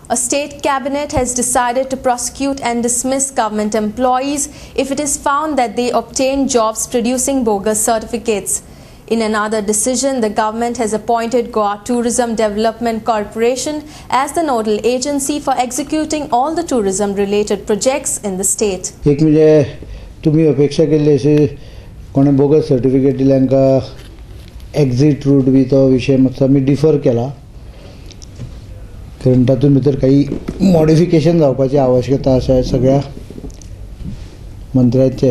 A state cabinet has decided to prosecute and dismiss government employees if it is found that they obtained jobs producing bogus certificates. In another decision, the government has appointed Goa Tourism Development Corporation as the nodal agency for executing all the tourism-related projects in the state. एक म्हणजे तुम्ही अपेक्षा केल्ली अशी कोणे bogus certificate दिल्यांका exit route बी तो विषय मातसो आमी डिफर केला, कारण तातूंत भितर काही मॉडिफिकेशन जावपाची आवश्यकता आसा. सगळ्या मंत्र्यांचे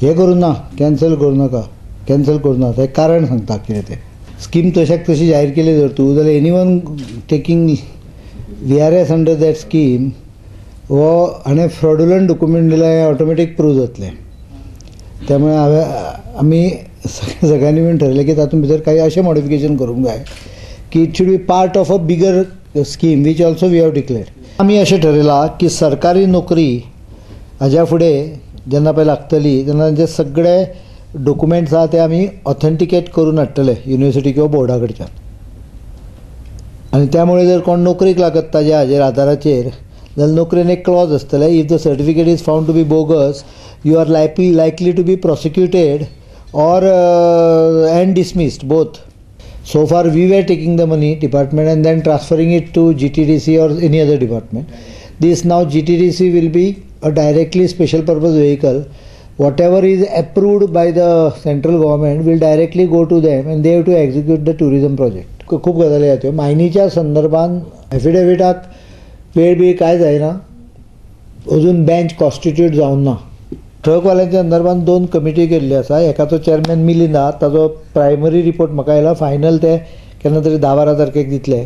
हे करूं ना, कॅन्सल करूं नाका, कॅन्सल करूं ना, तें कारण सांगता कितें तें. स्कीम तशाक तशी जाहीर केली जर तूं जाल्यार anyone taking VRS under that scheme वो हाणें फ्रॉडुलंट डॉक्युमेंट दिला हें ऑटोमॅटीक प्रूव जातलें. त्यामुळे आमी सगळ्यांनी मिळून ठरयलें की तातूंत भितर काही अशें मॉडिफिकेशन करूंक जाय की it should be part of a bigger scheme which also we have declared. आमी अशें ठरयलां की सरकारी नोकरी हाज्या फुडें जेन्ना पळय लागतली तेन्ना जे सगळे डॉक्युमेंट्स आहा ते आमी ऑथेंटिकेट करून हाडटले युनिवर्सिटी किंवा बोर्डा कडच्यान. आनी त्यामुळे जर कोण नोकरीक लागत ताज्या हाजेर आदाराचेर जाल्यार नोकरेन एक क्लॉज आसतले, if the certificate is found to be bogus you are likely to be prosecuted or and dismissed both. So far we were taking the money department and then transferring it to GTDC or any other department. This now GTDC will be a directly special purpose vehicle. Whatever is approved by the central government will directly go to them and they have to execute the tourism project. खूप गजाली आहेत. मायनीच्या संदर्भात एफिडेविटाक वेळ बी काय जायना, अजून bench constitute जावन ना. ट्रकवाल्यांच्या संदर्भात 2 कमिटी केल्ली आसा. एकाचो चेअरमॅन मिलिंद आहा, ताजो प्रायमरी रिपोर्ट म्हाका येयला, फायनल ते केन्ना तरी 10-12 तारखेक दितले.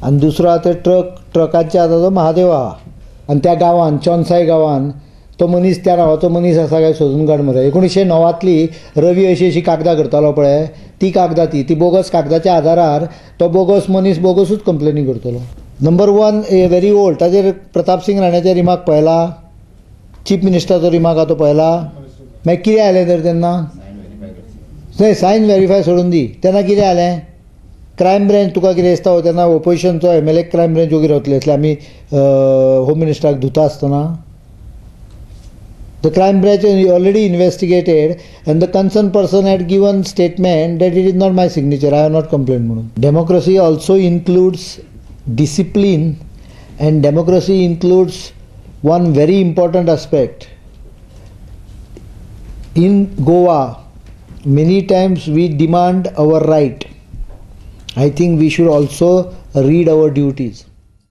आनी दुसरो आहा ते ट्रकांचे आहा ताजो महादेव आहा. आनी त्या गांवांत चोनसाय गांवांत तो मनीस, त्या नांवाचो मनीस आसा काय सोदून काड मरे. 1909 रवी अशी कागदां करतालो पळय, ती कागदां ती बोगस कागदाच्या आदारार तो बोगस मनीस बोगसूच कंप्लेनी करतलो. Number 1 very old. ताजेर प्रताप सिंग राण्याचे रिमार्क पळयला, चीफ मिनिस्टराचो रिमार्क आहा तो पळयला. मागीर कितें जालें तर तेन्ना थंय सायन व्हेरीफाय सोडून दी. तेन्ना कितें जालें, क्रायम ब्रँच तुका कितें दिसता तेन्ना ओपोजिशनचो MLA क्रायम ब्रँच वगैरे रावतले असले आमी होम मिनिस्टराक धुता आसतना. The crime branch already investigated and the concerned person had given statement that it is not my signature, I have not complained म्हणून. Democracy also includes discipline and democracy includes one very important aspect. In Goa, many times we demand our right. I think we should also read our duties.